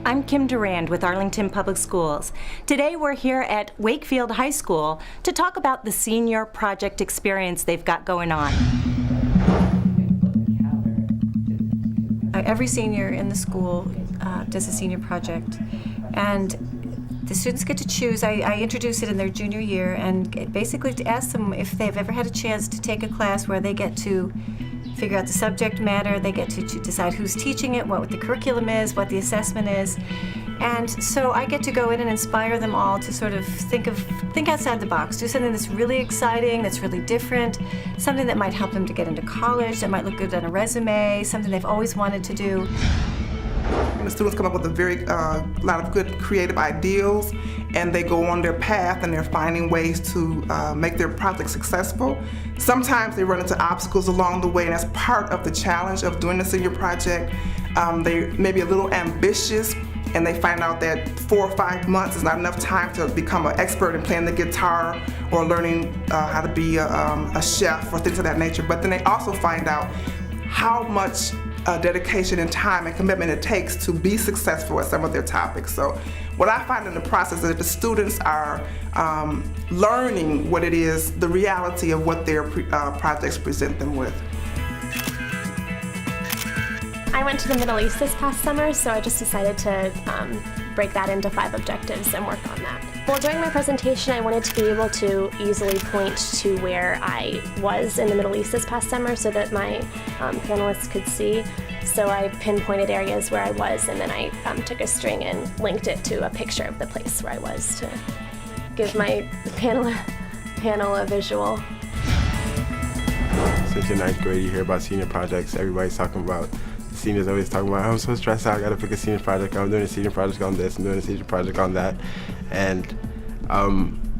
I'm Kim Durand with Arlington Public Schools. Today we're here at Wakefield High School to talk about the senior project experience they've got going on. Every senior in the school does a senior project, and the students get to choose. I introduce it in their junior year, and basically to ask them if they've ever had a chance to take a class where they get to figure out the subject matter, they get to decide who's teaching it, what the curriculum is, what the assessment is. And so I get to go in and inspire them all to sort of think outside the box, do something that's really exciting, that's really different, something that might help them to get into college, that might look good on a resume, something they've always wanted to do. The students come up with a lot of good creative ideals, and they go on their path and they're finding ways to make their project successful. Sometimes they run into obstacles along the way, and that's part of the challenge of doing the senior project. They may be a little ambitious, and they find out that 4 or 5 months is not enough time to become an expert in playing the guitar or learning how to be a chef or things of that nature. But then they also find out how much dedication and time and commitment it takes to be successful at some of their topics. So what I find in the process is that the students are learning what it is, the reality of what their projects present them with. I went to the Middle East this past summer, so I just decided to break that into 5 objectives and work on that. Well, during my presentation, I wanted to be able to easily point to where I was in the Middle East this past summer so that my panelists could see. So I pinpointed areas where I was, and then I took a string and linked it to a picture of the place where I was to give my panel a visual. Since your 9th grade, you hear about senior projects. Everybody's talking about, seniors always talking about, I'm so stressed out, I gotta pick a senior project, I'm doing a senior project on this, I'm doing a senior project on that. And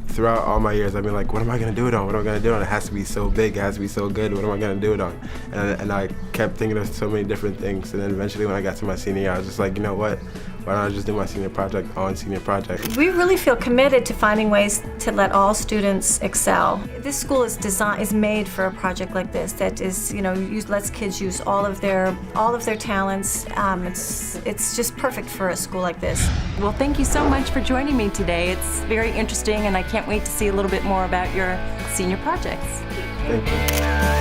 throughout all my years, I've been like, what am I gonna do it on? What am I gonna do it on? It has to be so big, it has to be so good, what am I gonna do it on? And I kept thinking of so many different things, and then eventually when I got to my senior year, I was just like, you know what? Why don't I just do my senior project on senior project? We really feel committed to finding ways to let all students excel. This school is made for a project like this that is, lets kids use all of their talents. It's just perfect for a school like this. Well, thank you so much for joining me today. It's very interesting, and I can't wait to see a little bit more about your senior projects. Thank you.